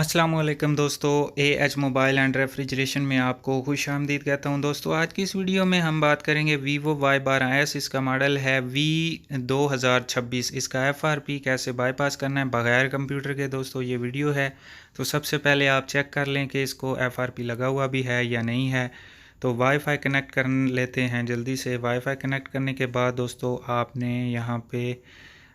अस्सलाम वालेकुम दोस्तों, एएच मोबाइल एंड रेफ्रिजरेशन में आपको खुश आमदीद कहता हूं। दोस्तों आज की इस वीडियो में हम बात करेंगे वीवो Y12s। इसका मॉडल है V2026। इसका FRP कैसे बाईपास करना है बगैर कंप्यूटर के। दोस्तों ये वीडियो है तो सबसे पहले आप चेक कर लें कि इसको FRP लगा हुआ भी है या नहीं है। तो वाईफाई कनेक्ट कर लेते हैं जल्दी से। वाईफाई कनेक्ट करने के बाद दोस्तों आपने यहाँ पे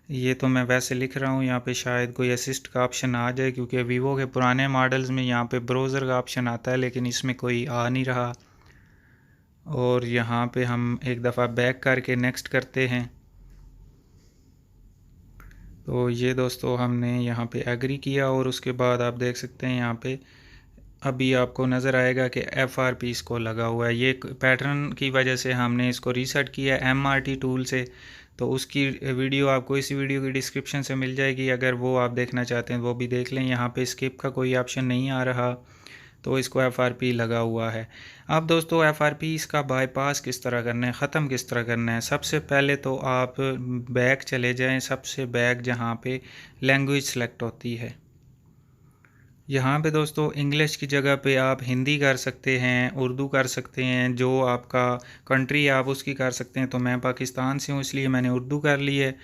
ये तो मैं वैसे लिख रहा हूँ, यहाँ पे शायद कोई असिस्ट का ऑप्शन आ जाए क्योंकि वीवो के पुराने मॉडल्स में यहाँ पे ब्राउज़र का ऑप्शन आता है लेकिन इसमें कोई आ नहीं रहा। और यहाँ पे हम एक दफ़ा बैक करके नेक्स्ट करते हैं। तो ये दोस्तों हमने यहाँ पे एग्री किया और उसके बाद आप देख सकते हैं यहाँ पे अभी आपको नज़र आएगा कि FRP इसको लगा हुआ है। ये पैटर्न की वजह से हमने इसको रीसेट किया MRT टूल से। तो उसकी वीडियो आपको इसी वीडियो की डिस्क्रिप्शन से मिल जाएगी, अगर वो आप देखना चाहते हैं वो भी देख लें। यहाँ पे स्किप का कोई ऑप्शन नहीं आ रहा तो इसको FRP लगा हुआ है। अब दोस्तों FRP इसका बाईपास किस तरह करना है, ख़त्म किस तरह करना है। सबसे पहले तो आप बैक चले जाएँ, सबसे बैक जहाँ पे लैंग्वेज सेलेक्ट होती है। यहाँ पे दोस्तों इंग्लिश की जगह पे आप हिंदी कर सकते हैं, उर्दू कर सकते हैं, जो आपका कंट्री है आप उसकी कर सकते हैं। तो मैं पाकिस्तान से हूँ इसलिए मैंने उर्दू कर ली है।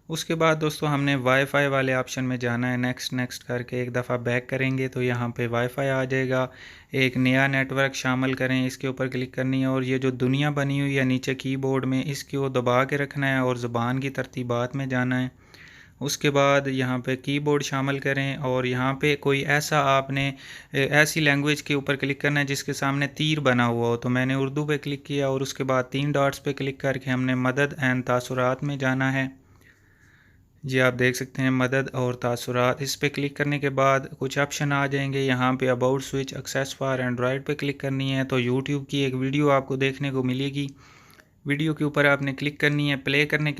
उसके बाद दोस्तों हमने वाईफाई वाले ऑप्शन में जाना है। नेक्स्ट नेक्स्ट करके एक दफ़ा बैक करेंगे तो यहाँ पे वाईफाई आ जाएगा। एक नया नेटवर्क शामिल करें, इसके ऊपर क्लिक करनी है और ये जो दुनिया बनी हुई है नीचे कीबोर्ड में इसको दबा के रखना है और ज़ुबान की तरतीबात में जाना है। उसके बाद यहाँ पे कीबोर्ड शामिल करें और यहाँ पे कोई ऐसा आपने ऐसी लैंग्वेज के ऊपर क्लिक करना है जिसके सामने तीर बना हुआ हो। तो मैंने उर्दू पे क्लिक किया और उसके बाद 3 डॉट्स पे क्लिक करके हमने मदद एंड तासुरात में जाना है। जी आप देख सकते हैं मदद और तासुरात। इस पे क्लिक करने के बाद कुछ ऑप्शन आ जाएंगे। यहाँ पे about switch access for Android पे क्लिक करनी है तो यूट्यूब की एक वीडियो आपको देखने को मिलेगी। वीडियो के ऊपर आपने क्लिक करनी है प्ले करने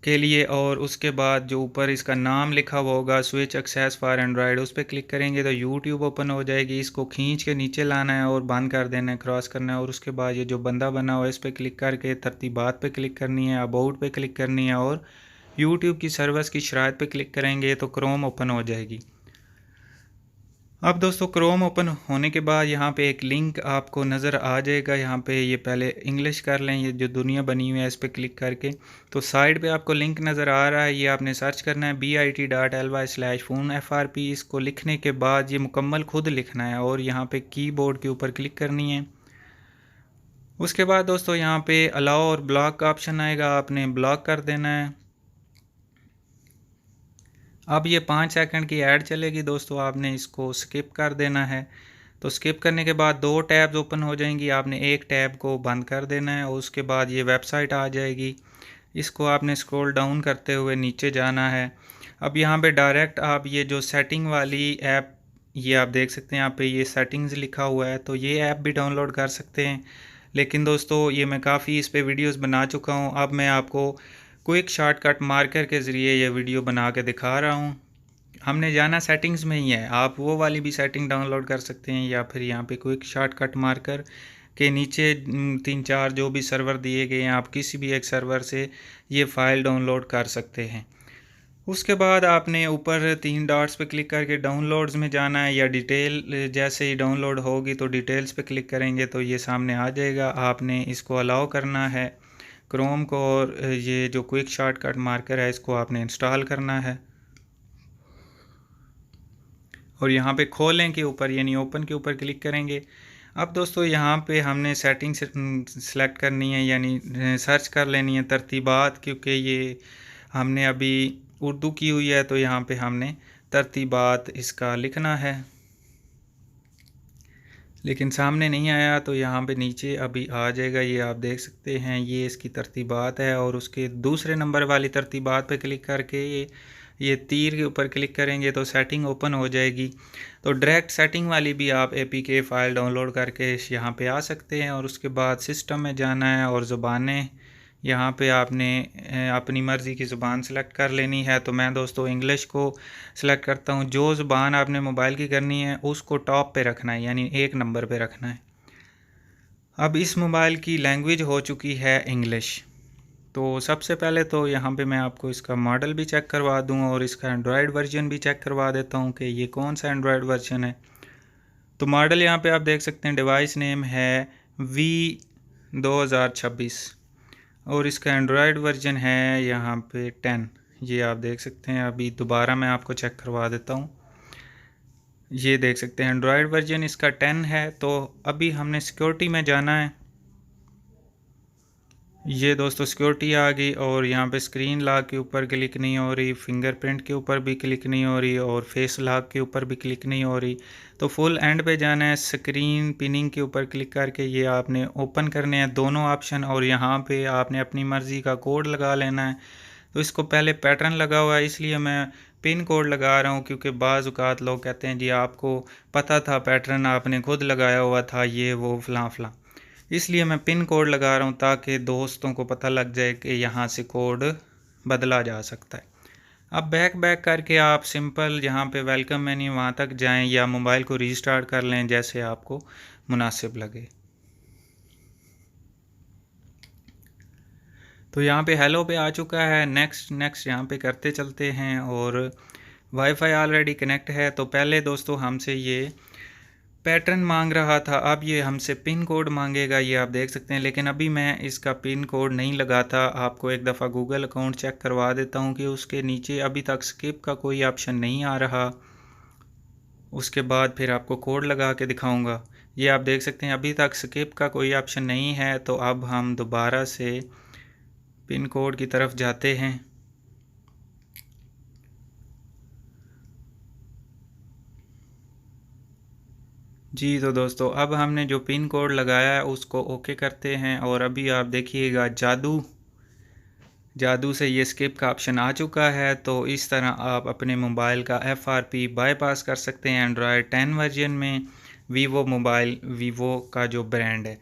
के लिए और उसके बाद जो ऊपर इसका नाम लिखा हुआ होगा स्विच एक्सेस फॉर एंड्रॉयड उस पर क्लिक करेंगे तो यूट्यूब ओपन हो जाएगी। इसको खींच के नीचे लाना है और बंद कर देना है, क्रॉस करना है। और उसके बाद ये जो बंदा बना हुआ है इस पर क्लिक करके तरतीबात पे क्लिक करनी है, अबाउट पे क्लिक करनी है और यूट्यूब की सर्विस की शराइत पे क्लिक करेंगे तो क्रोम ओपन हो जाएगी। अब दोस्तों क्रोम ओपन होने के बाद यहाँ पे एक लिंक आपको नज़र आ जाएगा। यहाँ पे ये पहले इंग्लिश कर लें, ये जो दुनिया बनी हुई है इस पर क्लिक करके तो साइड पे आपको लिंक नज़र आ रहा है, ये आपने सर्च करना है bit.ly/phone FRP। इसको लिखने के बाद ये मुकम्मल खुद लिखना है और यहाँ पे कीबोर्ड के ऊपर क्लिक करनी है। उसके बाद दोस्तों यहाँ पे अलाउ और ब्लॉक का ऑप्शन आएगा, आपने ब्लॉक कर देना है। अब ये 5 सेकंड की ऐड चलेगी दोस्तों, आपने इसको स्किप कर देना है। तो स्किप करने के बाद 2 टैब्स ओपन हो जाएंगी, आपने एक टैब को बंद कर देना है और उसके बाद ये वेबसाइट आ जाएगी। इसको आपने स्क्रॉल डाउन करते हुए नीचे जाना है। अब यहाँ पे डायरेक्ट आप ये जो सेटिंग वाली ऐप, ये आप देख सकते हैं यहाँ पे ये सेटिंग्स लिखा हुआ है तो ये ऐप भी डाउनलोड कर सकते हैं। लेकिन दोस्तों ये मैं काफ़ी इस पे वीडियोस बना चुका हूँ, अब मैं आपको क्विक शॉर्टकट मार्कर के ज़रिए ये वीडियो बना के दिखा रहा हूँ। हमने जाना सेटिंग्स में ही है, आप वो वाली भी सेटिंग डाउनलोड कर सकते हैं या फिर यहाँ पे क्विक शॉर्टकट मार्कर के नीचे 3-4 जो भी सर्वर दिए गए हैं आप किसी भी एक सर्वर से ये फ़ाइल डाउनलोड कर सकते हैं। उसके बाद आपने ऊपर 3 डॉट्स पे क्लिक करके डाउनलोड्स में जाना है या डिटेल, जैसे ही डाउनलोड होगी तो डिटेल्स पे क्लिक करेंगे तो ये सामने आ जाएगा। आपने इसको अलाउ करना है क्रोम को और ये जो क्विक शॉर्टकट मार्कर है इसको आपने इंस्टॉल करना है। और यहाँ पे खोलें के ऊपर यानी ओपन के ऊपर क्लिक करेंगे। अब दोस्तों यहाँ पे हमने सेटिंग सेलेक्ट करनी है यानी सर्च कर लेनी है तरतीबात, क्योंकि ये हमने अभी उर्दू की हुई है तो यहाँ पे हमने तरतीबात इसका लिखना है लेकिन सामने नहीं आया तो यहाँ पे नीचे अभी आ जाएगा। ये आप देख सकते हैं ये इसकी तरतीबात है और उसके दूसरे नंबर वाली तरतीबात पे क्लिक करके ये तीर के ऊपर क्लिक करेंगे तो सेटिंग ओपन हो जाएगी। तो डायरेक्ट सेटिंग वाली भी आप APK फ़ाइल डाउनलोड करके यहाँ पे आ सकते हैं। और उसके बाद सिस्टम में जाना है और ज़ुबानें यहाँ पे आपने अपनी मर्ज़ी की ज़ुबान सेलेक्ट कर लेनी है। तो मैं दोस्तों इंग्लिश को सेलेक्ट करता हूँ। जो ज़ुबान आपने मोबाइल की करनी है उसको टॉप पे रखना है यानी 1 नंबर पे रखना है। अब इस मोबाइल की लैंग्वेज हो चुकी है इंग्लिश। तो सबसे पहले तो यहाँ पे मैं आपको इसका मॉडल भी चेक करवा दूँ और इसका एंड्रॉयड वर्जन भी चेक करवा देता हूँ कि ये कौन सा एंड्रॉयड वर्जन है। तो मॉडल यहाँ पे आप देख सकते हैं, डिवाइस नेम है V2026 और इसका एंड्रॉयड वर्जन है यहाँ पे 10। ये आप देख सकते हैं, अभी दोबारा मैं आपको चेक करवा देता हूँ। ये देख सकते हैं एंड्रॉयड वर्जन इसका 10 है। तो अभी हमने सिक्योरिटी में जाना है। ये दोस्तों सिक्योरिटी आ गई और यहाँ पे स्क्रीन लॉक के ऊपर क्लिक नहीं हो रही, फिंगरप्रिंट के ऊपर भी क्लिक नहीं हो रही और फेस लॉक के ऊपर भी क्लिक नहीं हो रही। तो फुल एंड पे जाना है, स्क्रीन पिनिंग के ऊपर क्लिक करके ये आपने ओपन करने हैं दोनों ऑप्शन और यहाँ पे आपने अपनी मर्ज़ी का कोड लगा लेना है। तो इसको पहले पैटर्न लगा हुआ है इसलिए मैं पिन कोड लगा रहा हूँ, क्योंकि बाज़ औक़ात लोग कहते हैं जी आपको पता था पैटर्न आपने खुद लगाया हुआ था, ये वो फ़लाँ फ़लाँ, इसलिए मैं पिन कोड लगा रहा हूँ ताकि दोस्तों को पता लग जाए कि यहाँ से कोड बदला जा सकता है। अब बैक करके आप सिंपल यहाँ पे वेलकम मेन्यू वहाँ तक जाएं या मोबाइल को रीस्टार्ट कर लें जैसे आपको मुनासिब लगे। तो यहाँ पे हेलो पे आ चुका है, नेक्स्ट यहाँ पे करते चलते हैं और वाईफाई ऑलरेडी कनेक्ट है। तो पहले दोस्तों हमसे ये पैटर्न मांग रहा था, अब ये हमसे पिन कोड मांगेगा, ये आप देख सकते हैं। लेकिन अभी मैं इसका पिन कोड नहीं लगाता, आपको एक दफ़ा गूगल अकाउंट चेक करवा देता हूँ कि उसके नीचे अभी तक स्किप का कोई ऑप्शन नहीं आ रहा। उसके बाद फिर आपको कोड लगा के दिखाऊंगा। ये आप देख सकते हैं अभी तक स्किप का कोई ऑप्शन नहीं है। तो अब हम दोबारा से पिन कोड की तरफ जाते हैं। जी तो दोस्तों अब हमने जो पिन कोड लगाया है उसको ओके करते हैं और अभी आप देखिएगा जादू से ये स्किप का ऑप्शन आ चुका है। तो इस तरह आप अपने मोबाइल का FRP बाईपास कर सकते हैं एंड्रॉयड 10 वर्जन में, वीवो का जो ब्रांड है।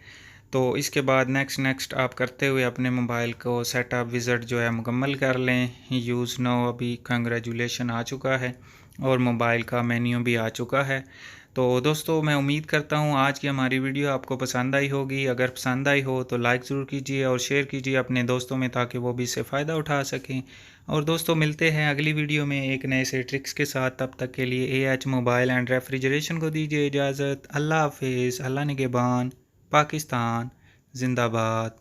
तो इसके बाद नेक्स्ट आप करते हुए अपने मोबाइल को सेटअप विज़िट जो है मुकम्मल कर लें। यूज़ नाउ अभी कंग्रेचुलेशन आ चुका है और मोबाइल का मेन्यू भी आ चुका है। तो दोस्तों मैं उम्मीद करता हूँ आज की हमारी वीडियो आपको पसंद आई होगी। अगर पसंद आई हो तो लाइक ज़रूर कीजिए और शेयर कीजिए अपने दोस्तों में ताकि वो भी इससे फ़ायदा उठा सकें। और दोस्तों मिलते हैं अगली वीडियो में एक नए से ट्रिक्स के साथ। तब तक के लिए AH मोबाइल एंड रेफ्रिजरेशन को दीजिए इजाज़त। अल्लाह हाफिज़। अल्लाह निगहबान। पाकिस्तान जिंदाबाद।